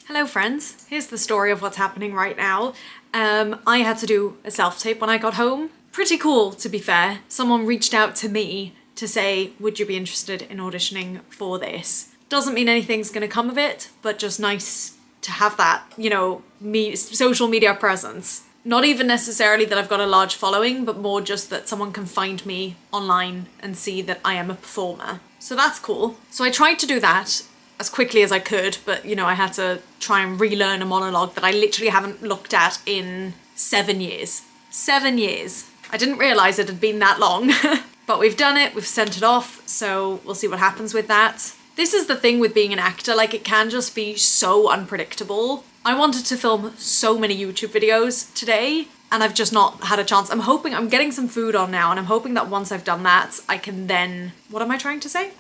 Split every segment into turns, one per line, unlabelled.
Hello friends, here's the story of what's happening right now. I had to do a self-tape when I got home. Pretty cool, to be fair. Someone reached out to me to say, would you be interested in auditioning for this? Doesn't mean anything's gonna come of it, but just nice to have that, social media presence. Not even necessarily that I've got a large following, but more just that someone can find me online and see that I am a performer. So that's cool. So I tried to do that as quickly as I could, but I had to try and relearn a monologue that I literally haven't looked at in 7 years. 7 years. I didn't realise it had been that long. But we've done it, we've sent it off, so we'll see what happens with that. This is the thing with being an actor, it can just be so unpredictable. I wanted to film so many YouTube videos today, and I've just not had a chance. I'm getting some food on now, and I'm hoping that once I've done that, I can then, what am I trying to say?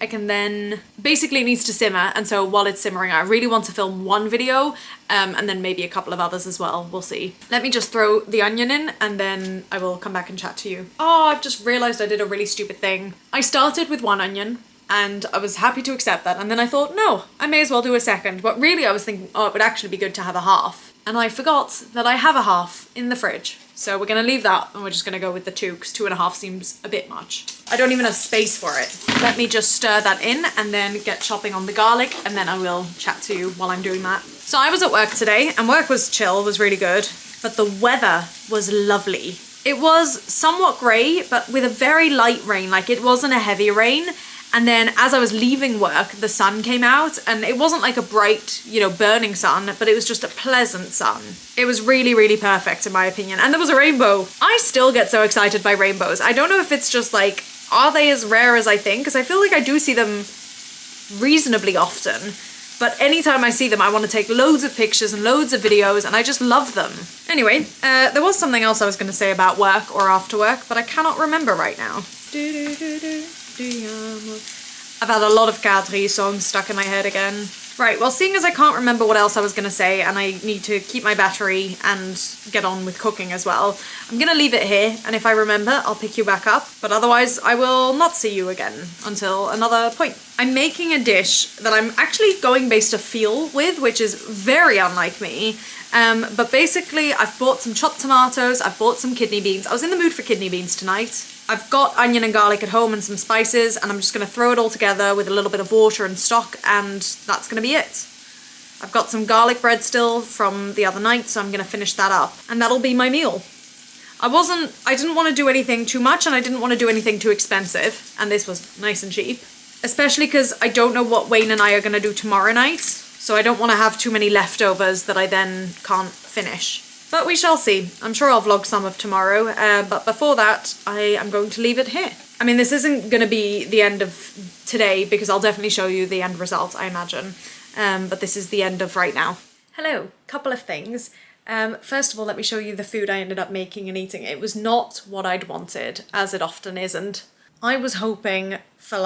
Basically it needs to simmer, and so while it's simmering, I really want to film one video, and then maybe a couple of others as well, we'll see. Let me just throw the onion in, and then I will come back and chat to you. Oh, I've just realised I did a really stupid thing. I started with 1 onion, and I was happy to accept that, and then I thought, no, I may as well do a second, but really I was thinking, oh, it would actually be good to have a half. And I forgot that I have a half in the fridge. So we're gonna leave that and we're just gonna go with the 2 because 2.5 seems a bit much. I don't even have space for it. Let me just stir that in and then get chopping on the garlic, and then I will chat to you while I'm doing that. So I was at work today and work was chill, was really good, but the weather was lovely. It was somewhat grey, but with a very light rain, it wasn't a heavy rain. And then as I was leaving work, the sun came out, and it wasn't like a bright, burning sun, but it was just a pleasant sun. It was really, really perfect in my opinion. And there was a rainbow. I still get so excited by rainbows. I don't know if it's just are they as rare as I think? Because I feel like I do see them reasonably often. But anytime I see them, I want to take loads of pictures and loads of videos, and I just love them. Anyway, there was something else I was going to say about work or after work, but I cannot remember right now. I've had a lot of Kadri songs stuck in my head again. Right, well, seeing as I can't remember what else I was going to say, and I need to keep my battery and get on with cooking as well, I'm going to leave it here, and if I remember, I'll pick you back up, but otherwise I will not see you again until another point. I'm making a dish that I'm actually going based a feel with, which is very unlike me. But basically I've bought some chopped tomatoes, I've bought some kidney beans. I was in the mood for kidney beans tonight. I've got onion and garlic at home and some spices, and I'm just gonna throw it all together with a little bit of water and stock, and that's gonna be it. I've got some garlic bread still from the other night, so I'm gonna finish that up, and that'll be my meal. I didn't want to do anything too much, and I didn't want to do anything too expensive, and this was nice and cheap. Especially because I don't know what Wayne and I are gonna do tomorrow night, so I don't want to have too many leftovers that I then can't finish. But we shall see. I'm sure I'll vlog some of tomorrow, but before that, I am going to leave it here. I mean, this isn't going to be the end of today, because I'll definitely show you the end result, I imagine. But this is the end of right now. Hello, couple of things. First of all, let me show you the food I ended up making and eating. It was not what I'd wanted, as it often isn't. I was hoping for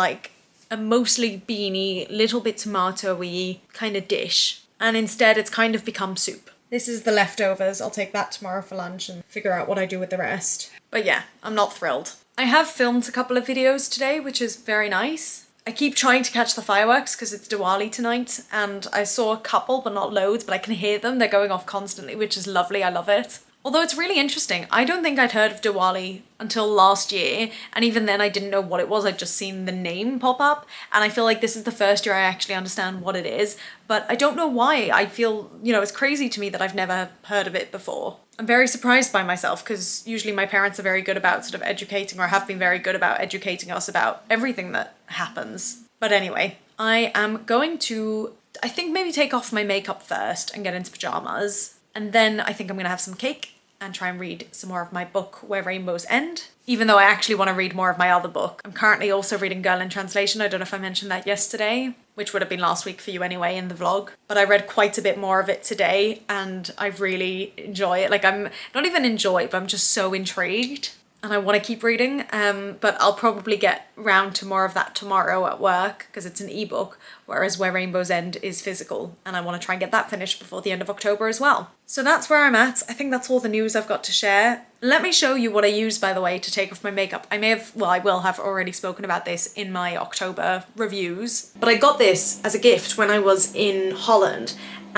a mostly beany, little bit tomato-y kind of dish, and instead it's kind of become soup. This is the leftovers. I'll take that tomorrow for lunch and figure out what I do with the rest. But yeah, I'm not thrilled. I have filmed a couple of videos today, which is very nice. I keep trying to catch the fireworks because it's Diwali tonight, and I saw a couple, but not loads, but I can hear them. They're going off constantly, which is lovely. I love it. Although it's really interesting. I don't think I'd heard of Diwali until last year, and even then I didn't know what it was. I'd just seen the name pop up, and I feel like this is the first year I actually understand what it is, but I don't know why. I feel, it's crazy to me that I've never heard of it before. I'm very surprised by myself, because usually my parents are very good about sort of educating, or have been very good about educating us about everything that happens. But anyway, I am going to, I think, maybe take off my makeup first and get into pajamas. And then I think I'm gonna have some cake and try and read some more of my book, Where Rainbows End, even though I actually want to read more of my other book. I'm currently also reading Girl in Translation. I don't know if I mentioned that yesterday, which would have been last week for you anyway in the vlog. But I read quite a bit more of it today, and I really enjoy it. I'm not even enjoy, but I'm just so intrigued. And I want to keep reading, but I'll probably get round to more of that tomorrow at work, because it's an ebook, whereas Where Rainbows End is physical, and I want to try and get that finished before the end of October as well. So that's where I'm at. I think that's all the news I've got to share. Let me show you what I use, by the way, to take off my makeup. I will have already spoken about this in my October reviews, but I got this as a gift when I was in Holland,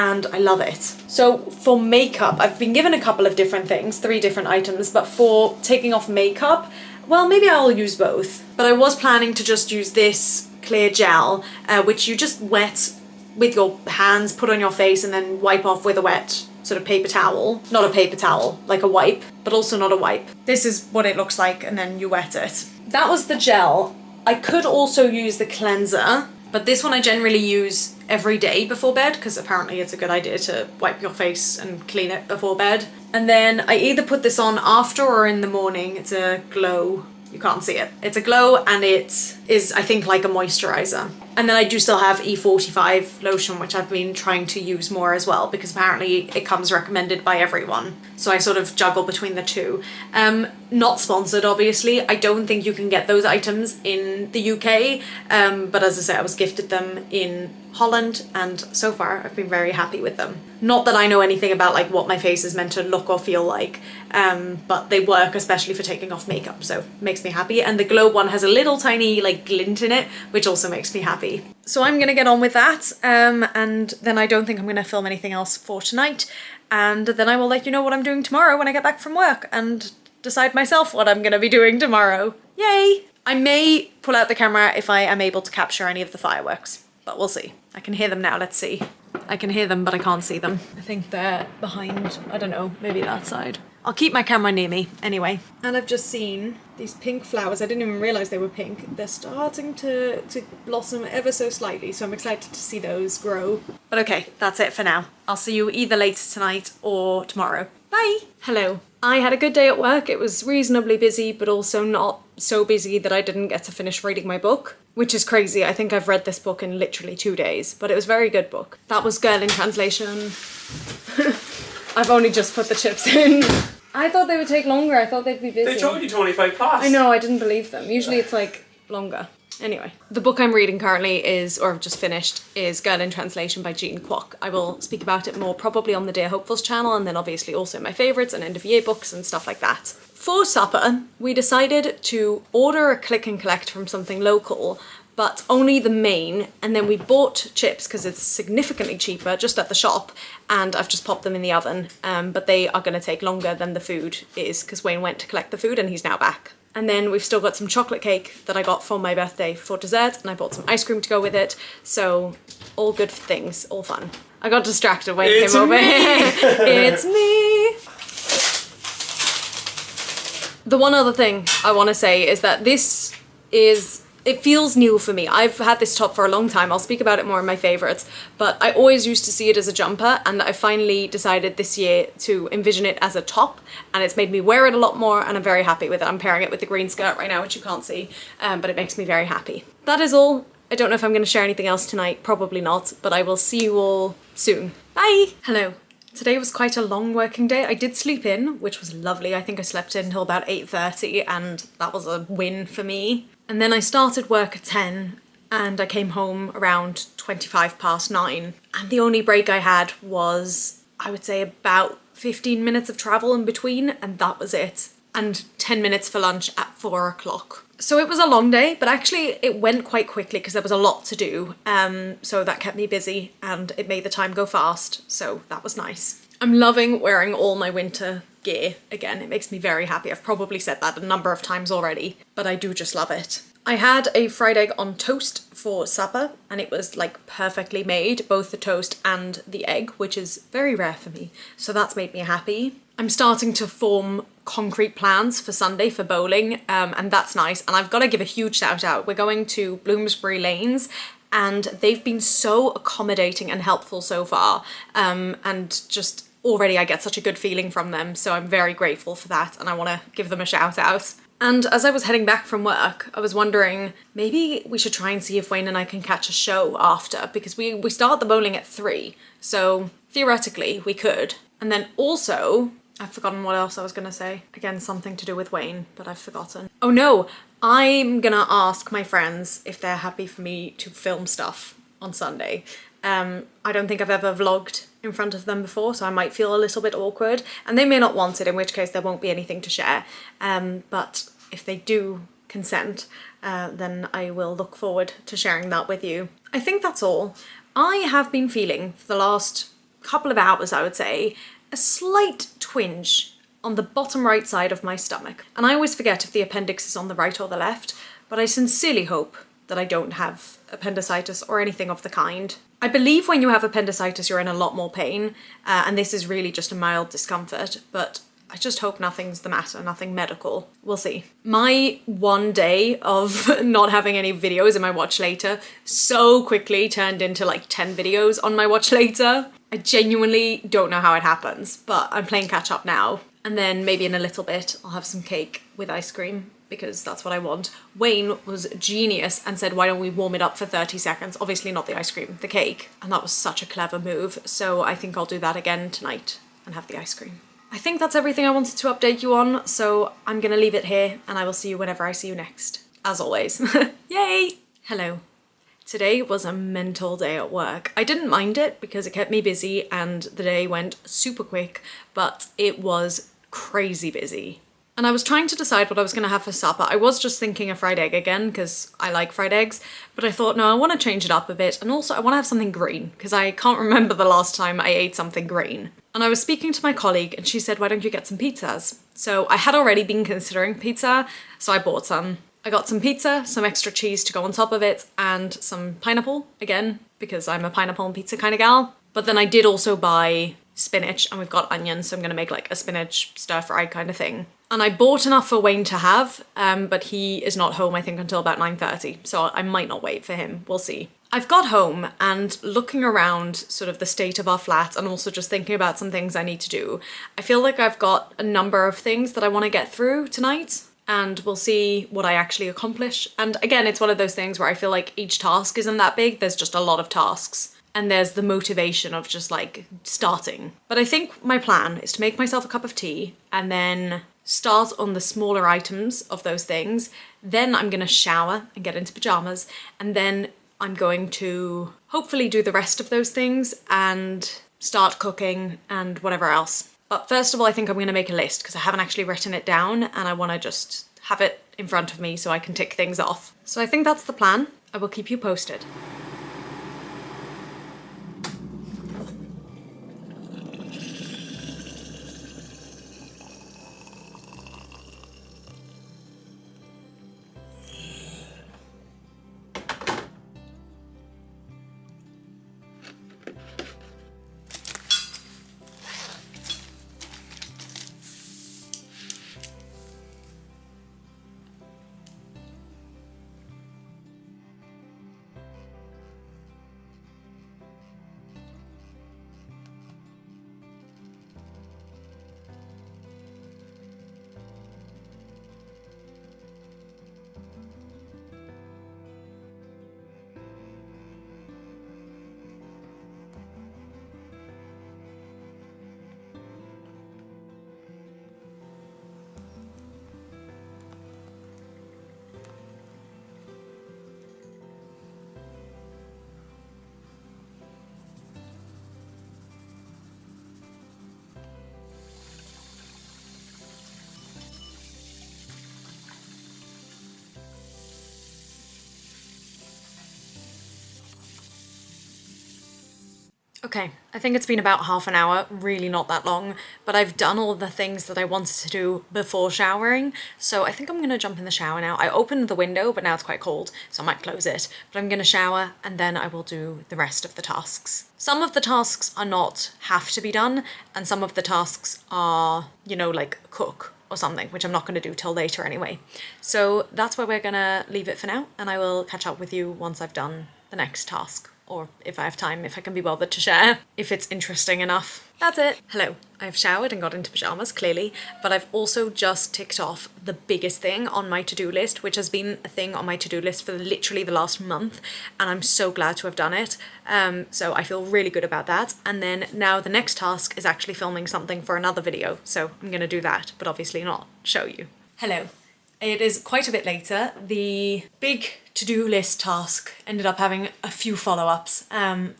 and I love it. So for makeup, I've been given a couple of different things, 3 different items, but for taking off makeup, well, maybe I'll use both. But I was planning to just use this clear gel, which you just wet with your hands, put on your face, and then wipe off with a wet sort of paper towel. Not a paper towel, like a wipe, but also not a wipe. This is what it looks like, and then you wet it. That was the gel. I could also use the cleanser, but this one I generally use every day before bed, because apparently it's a good idea to wipe your face and clean it before bed. And then I either put this on after or in the morning. It's a glow. You can't see it. It's a glow, and it is, I think, like a moisturizer. And then I do still have E45 lotion, which I've been trying to use more as well, because apparently it comes recommended by everyone. So I sort of juggle between the two. Not sponsored, obviously. I don't think you can get those items in the UK. But as I say, I was gifted them in Holland, and so far I've been very happy with them. Not that I know anything about like what my face is meant to look or feel like, but they work, especially for taking off makeup, so it makes me happy. And the glow one has a little tiny like glint in it, which also makes me happy. So I'm gonna get on with that, and then I don't think I'm gonna film anything else for tonight, and then I will let you know what I'm doing tomorrow when I get back from work and decide myself what I'm gonna be doing tomorrow. Yay! I may pull out the camera if I am able to capture any of the fireworks, but we'll see. I can hear them now, let's see. I can hear them, but I can't see them. I think they're behind, I don't know, maybe that side. I'll keep my camera near me, anyway. And I've just seen these pink flowers. I didn't even realise they were pink. They're starting to blossom ever so slightly, so I'm excited to see those grow. But okay, that's it for now. I'll see you either later tonight or tomorrow. Bye! Hello. I had a good day at work. It was reasonably busy, but also not so busy that I didn't get to finish reading my book, which is crazy. I think I've read this book in literally 2 days, but it was a very good book. That was Girl in Translation. I've only just put the chips in. I thought they would take longer. I thought they'd be busy.
They told you 25 past.
I know, I didn't believe them. Usually it's like longer. Anyway, the book I'm reading currently is, or I've just finished, is Girl in Translation by Jean Kwok. I will speak about it more probably on the Dear Hopefuls channel, and then obviously also my favourites and end of year books and stuff like that. For supper, we decided to order a click and collect from something local, but only the main, and then we bought chips because it's significantly cheaper just at the shop, and I've just popped them in the oven, but they are going to take longer than the food is because Wayne went to collect the food and he's now back. And then we've still got some chocolate cake that I got for my birthday for dessert, and I bought some ice cream to go with it, so all good things, all fun. I got distracted when it came over. It's me! The one other thing I want to say is that this is, it feels new for me. I've had this top for a long time. I'll speak about it more in my favourites, but I always used to see it as a jumper, and I finally decided this year to envision it as a top, and it's made me wear it a lot more, and I'm very happy with it. I'm pairing it with the green skirt right now, which you can't see, but it makes me very happy. That is all. I don't know if I'm going to share anything else tonight, probably not, but I will see you all soon. Bye! Hello. Today was quite a long working day. I did sleep in, which was lovely. I think I slept in until about 8:30, and that was a win for me. And then I started work at 10, and I came home around 25 past 9. And the only break I had was, I would say, about 15 minutes of travel in between, and that was it. And 10 minutes for lunch at 4 o'clock. So it was a long day, but actually it went quite quickly because there was a lot to do. So that kept me busy and it made the time go fast. So that was nice. I'm loving wearing all my winter gear again. It makes me very happy. I've probably said that a number of times already, but I do just love it. I had a fried egg on toast for supper, and it was like perfectly made, both the toast and the egg, which is very rare for me. So that's made me happy. I'm starting to form concrete plans for Sunday for bowling, and that's nice. And I've got to give a huge shout out. We're going to Bloomsbury Lanes, and they've been so accommodating and helpful so far, and just already I get such a good feeling from them, so I'm very grateful for that, and I want to give them a shout out. And as I was heading back from work, I was wondering, maybe we should try and see if Wayne and I can catch a show after, because we start the bowling at 3, so theoretically we could. And then also, I've forgotten what else I was gonna say. Again, something to do with Wayne, but I've forgotten. Oh no, I'm gonna ask my friends if they're happy for me to film stuff on Sunday. I don't think I've ever vlogged in front of them before, so I might feel a little bit awkward, and they may not want it, in which case there won't be anything to share. But if they do consent, then I will look forward to sharing that with you. I think that's all. I have been feeling for the last couple of hours, I would say, a slight twinge on the bottom right side of my stomach. And I always forget if the appendix is on the right or the left, but I sincerely hope that I don't have appendicitis or anything of the kind. I believe when you have appendicitis, you're in a lot more pain, and this is really just a mild discomfort, but I just hope nothing's the matter, nothing medical. We'll see. My one day of not having any videos in my watch later so quickly turned into like 10 videos on my watch later. I genuinely don't know how it happens, but I'm playing catch up now. And then maybe in a little bit, I'll have some cake with ice cream, because that's what I want. Wayne was genius and said, why don't we warm it up for 30 seconds? Obviously not the ice cream, the cake. And that was such a clever move. So I think I'll do that again tonight and have the ice cream. I think that's everything I wanted to update you on. So I'm gonna leave it here and I will see you whenever I see you next. As always. Yay! Hello. Today was a mental day at work. I didn't mind it because it kept me busy and the day went super quick, but it was crazy busy. And I was trying to decide what I was going to have for supper. I was just thinking a fried egg again because I like fried eggs, but I thought, no, I want to change it up a bit. And also I want to have something green because I can't remember the last time I ate something green. And I was speaking to my colleague and she said, why don't you get some pizzas? So I had already been considering pizza, so I bought some. I got some pizza, some extra cheese to go on top of it, and some pineapple, again, because I'm a pineapple and pizza kind of gal. But then I did also buy spinach, and we've got onions, so I'm gonna make like a spinach stir-fry kind of thing. And I bought enough for Wayne to have, but he is not home, I think, until about 9:30, so I might not wait for him, we'll see. I've got home and looking around sort of the state of our flat and also just thinking about some things I need to do, I feel like I've got a number of things that I want to get through tonight. And we'll see what I actually accomplish. And again, it's one of those things where I feel like each task isn't that big, there's just a lot of tasks. And there's the motivation of just like starting. But I think my plan is to make myself a cup of tea and then start on the smaller items of those things. Then I'm gonna shower and get into pajamas. And then I'm going to hopefully do the rest of those things and start cooking and whatever else. But first of all, I think I'm going to make a list because I haven't actually written it down and I want to just have it in front of me so I can tick things off. So I think that's the plan. I will keep you posted. Okay, I think it's been about half an hour, really not that long, but I've done all the things that I wanted to do before showering, so I think I'm gonna jump in the shower now. I opened the window, but now it's quite cold, so I might close it, but I'm gonna shower and then I will do the rest of the tasks. Some of the tasks are not have to be done, and some of the tasks are, you know, like cook or something, which I'm not gonna do till later anyway. So that's where we're gonna leave it for now, and I will catch up with you once I've done the next task. Or if I have time, if I can be bothered to share, if it's interesting enough. That's it. Hello, I've showered and got into pajamas, clearly, but I've also just ticked off the biggest thing on my to-do list, which has been a thing on my to-do list for literally the last month, and I'm so glad to have done it. So I feel really good about that. And then now the next task is actually filming something for another video, so I'm gonna do that, but obviously not show you. Hello. It is quite a bit later. The big to-do list task ended up having a few follow-ups,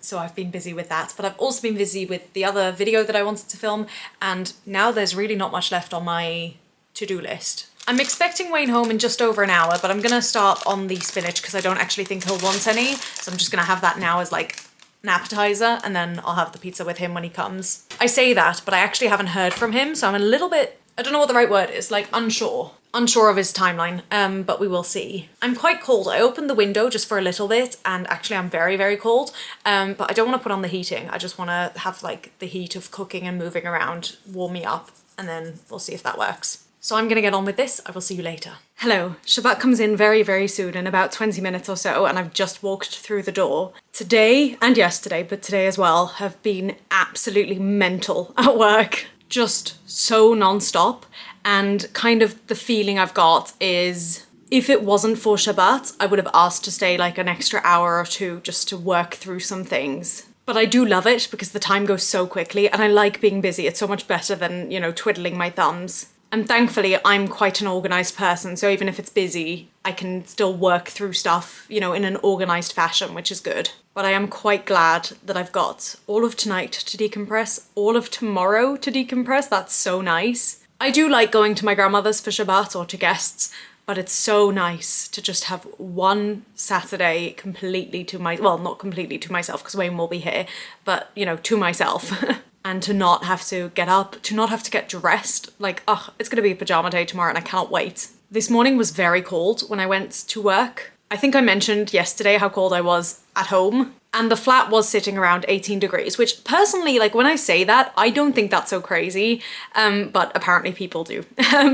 so I've been busy with that, but I've also been busy with the other video that I wanted to film, and now there's really not much left on my to-do list. I'm expecting Wayne home in just over an hour, but I'm gonna start on the spinach because I don't actually think he'll want any, so I'm just gonna have that now as like an appetizer, and then I'll have the pizza with him when he comes. I say that, but I actually haven't heard from him, so I'm a little bit, I don't know what the right word is, like unsure of his timeline, but we will see. I'm quite cold. I opened the window just for a little bit, and actually I'm very, very cold, but I don't want to put on the heating. I just want to have like the heat of cooking and moving around warm me up, and then we'll see if that works. So I'm gonna get on with this. I will see you later. Hello. Shabbat comes in very, very soon, in about 20 minutes or so, and I've just walked through the door. Today, and yesterday, but today as well, have been absolutely mental at work. Just so non-stop, and kind of the feeling I've got is if it wasn't for Shabbat, I would have asked to stay like an extra hour or two just to work through some things. But I do love it because the time goes so quickly, and I like being busy. It's so much better than, you know, twiddling my thumbs. And thankfully, I'm quite an organised person, so even if it's busy, I can still work through stuff, you know, in an organised fashion, which is good. But I am quite glad that I've got all of tonight to decompress, all of tomorrow to decompress. That's so nice. I do like going to my grandmother's for Shabbat or to guests, but it's so nice to just have one Saturday completely to well, not completely to myself, because Wayne will be here, but, you know, to myself. And to not have to get up, to not have to get dressed. Like, ugh, it's gonna be a pajama day tomorrow and I cannot wait. This morning was very cold when I went to work. I think I mentioned yesterday how cold I was at home, and the flat was sitting around 18 degrees, which personally, like when I say that, I don't think that's so crazy, but apparently people do.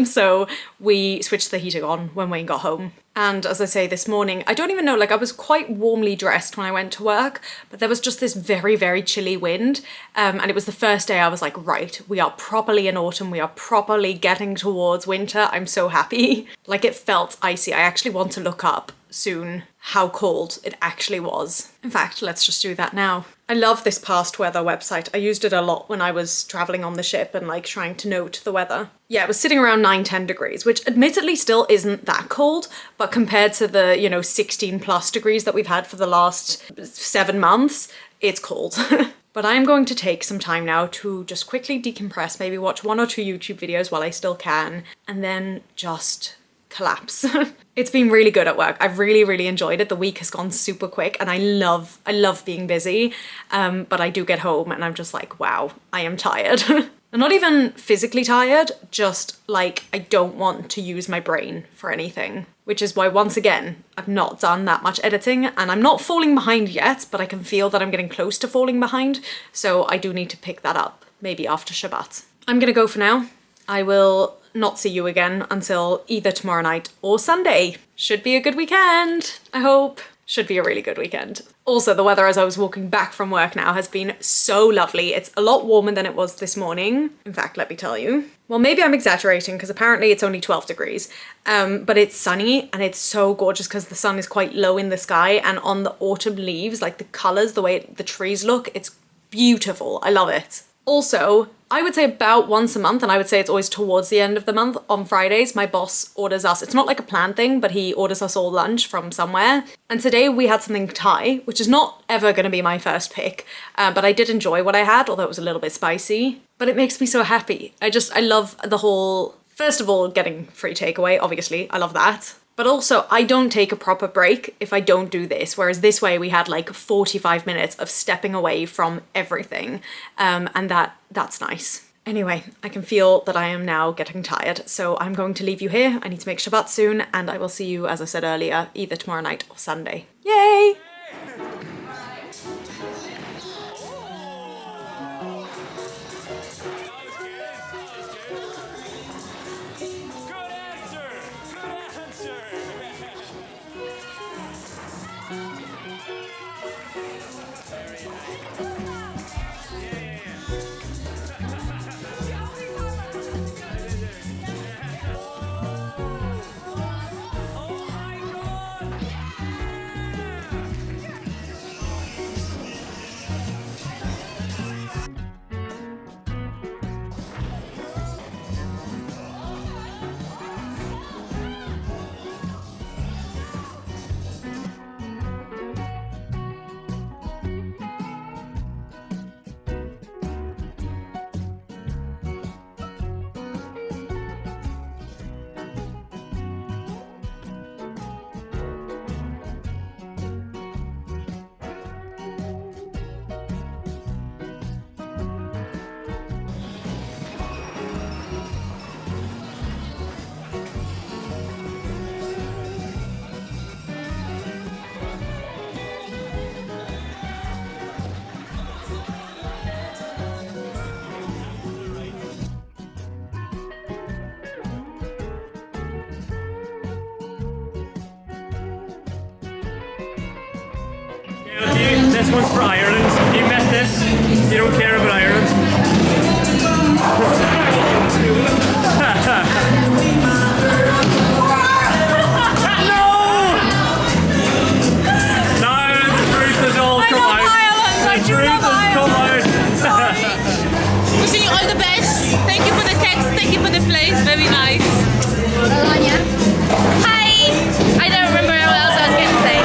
So we switched the heating on when Wayne got home. And as I say, this morning, I don't even know, like I was quite warmly dressed when I went to work, but there was just this very, very chilly wind. And it was the first day I was like, right, we are properly in autumn. We are properly getting towards winter. I'm so happy. Like it felt icy. I actually want to look up soon how cold it actually was. In fact, let's just do that now. I love this past weather website. I used it a lot when I was traveling on the ship and like trying to note the weather. Yeah, it was sitting around 9-10 degrees, which admittedly still isn't that cold, but compared to the, you know, 16 plus degrees that we've had for the last 7 months, it's cold. But I'm going to take some time now to just quickly decompress, maybe watch 1 or 2 YouTube videos while I still can, and then just collapse. It's been really good at work. I've really, really enjoyed it. The week has gone super quick and I love being busy. But I do get home and I'm just like, wow, I am tired. I'm not even physically tired, just like I don't want to use my brain for anything. Which is why, once again, I've not done that much editing and I'm not falling behind yet, but I can feel that I'm getting close to falling behind. So I do need to pick that up, maybe after Shabbat. I'm gonna go for now. I will not see you again until either tomorrow night or Sunday. Should be a good weekend, I hope. Should be a really good weekend. Also, the weather as I was walking back from work now has been so lovely. It's a lot warmer than it was this morning. In fact, let me tell you. Well, maybe I'm exaggerating because apparently it's only 12 degrees, but it's sunny and it's so gorgeous because the sun is quite low in the sky, and on the autumn leaves, like the colors, the way the trees look, it's beautiful. I love it. Also, I would say about once a month, and I would say it's always towards the end of the month, on Fridays, my boss orders us, it's not like a planned thing, but he orders us all lunch from somewhere. And today we had something Thai, which is not ever going to be my first pick, but I did enjoy what I had, although it was a little bit spicy. But it makes me so happy. I love the whole, first of all, getting free takeaway, obviously, I love that. But also, I don't take a proper break if I don't do this, whereas this way we had like 45 minutes of stepping away from everything, and that's nice. Anyway, I can feel that I am now getting tired, so I'm going to leave you here. I need to make Shabbat soon, and I will see you, as I said earlier, either tomorrow night or Sunday. Yay!
This one's for Ireland. If you missed this, you don't care about Ireland.
Wishing you all the best. Thank you for the text. Thank you for the place. Very nice.
Melania.
Hi. I don't remember what else I was going to say.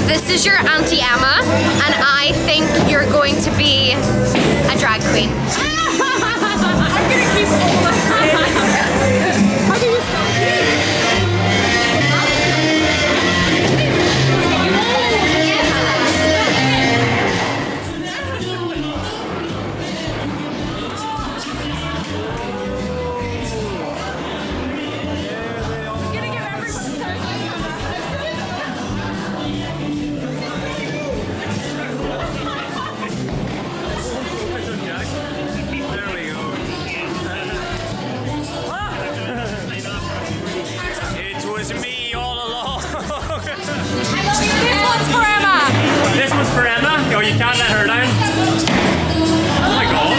This is your Auntie Emma, and I think you're going to be a drag queen.
I'm gonna keep all my How do you stop
This one's for Emma. Oh, you can't let her down. Oh my god.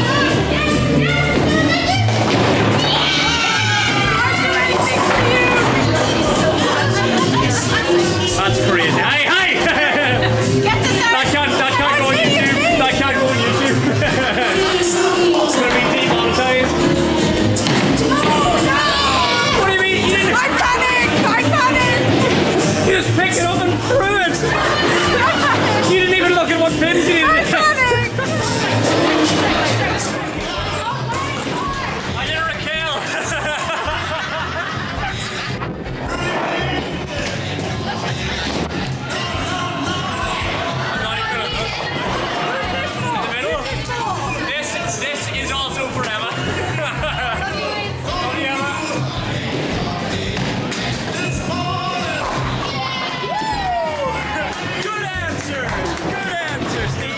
That's crazy. Hey, hey! That can't go on YouTube. That can't go on YouTube. It's gonna be demonetized. What do you mean? You didn't... I panicked! You just picked it up and threw it! You didn't even look at what pins you needed. I did Raquel. I'm not even gonna look. In the middle. This is also for Emma. Love you, Emma. Good answer. Good answer, Steve.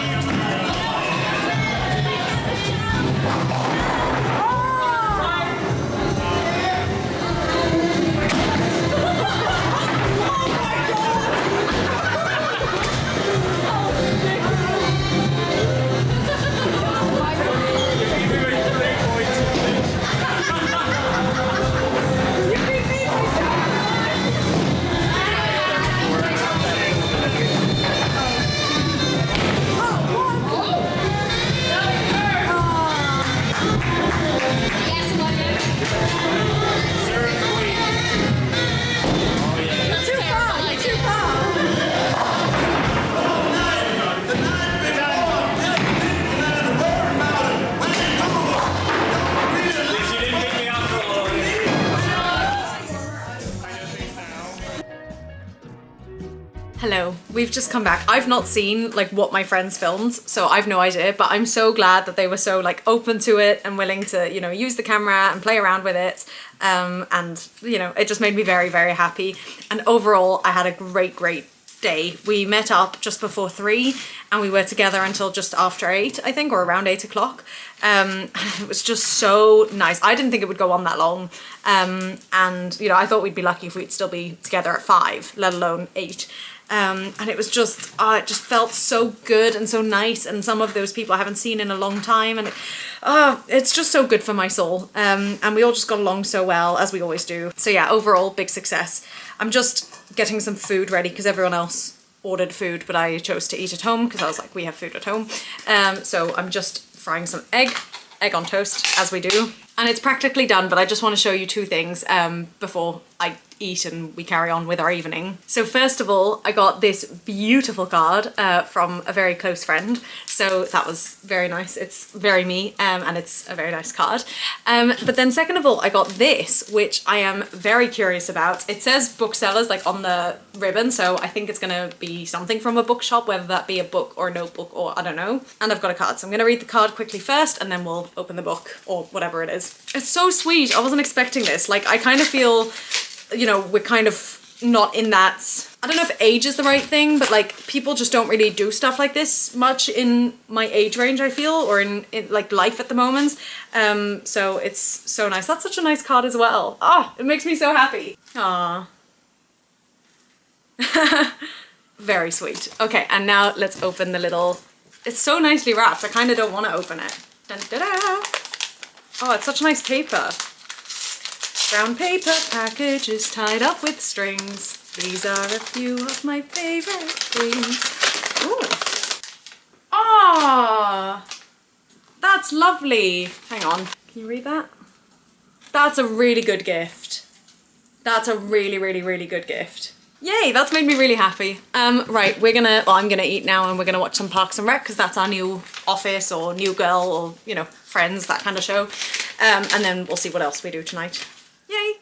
Hello, we've just come back. I've not seen like what my friends filmed, so I've no idea, but I'm so glad that they were so like open to it and willing to, you know, use the camera and play around with it. And you know, it just made me very, very happy. And overall, I had a great day. We met up just before 3 and we were together until just after 8, I think, or around 8 o'clock. It was just so nice. I didn't think it would go on that long. And you know, I thought we'd be lucky if we'd still be together at 5, let alone 8. And it was just, it just felt so good and so nice, and some of those people I haven't seen in a long time, and it's just so good for my soul. And we all just got along so well, as we always do. So yeah, overall, big success. I'm just getting some food ready because everyone else ordered food, but I chose to eat at home because I was like, we have food at home. So I'm just frying some egg on toast, as we do. And it's practically done, but I just want to show you 2 things before I eat and we carry on with our evening. So first of all, I got this beautiful card from a very close friend. So that was very nice. It's very me, and it's a very nice card. But then second of all, I got this, which I am very curious about. It says booksellers like on the ribbon, so I think it's gonna be something from a bookshop, whether that be a book or a notebook or I don't know. And I've got a card, so I'm gonna read the card quickly first and then we'll open the book or whatever it is. It's so sweet. I wasn't expecting this. Like, I kind of feel, you know, we're kind of not in that, I don't know if age is the right thing, but like people just don't really do stuff like this much in my age range, I feel, or in like life at the moment. So it's so nice. That's such a nice card as well. Oh, it makes me so happy. Aww. Very sweet. Okay, and now let's open the little... It's so nicely wrapped. I kind of don't want to open it. Dun, da, da. Oh, it's such nice paper. Brown paper packages tied up with strings. These are a few of my favorite things. Ooh. Ah, that's lovely. Hang on, can you read that? That's a really good gift. That's a really, really, really good gift. Yay, that's made me really happy. Right, I'm gonna eat now and we're gonna watch some Parks and Rec because that's our new Office or New Girl or, you know, Friends, that kind of show. And then we'll see what else we do tonight. Yay.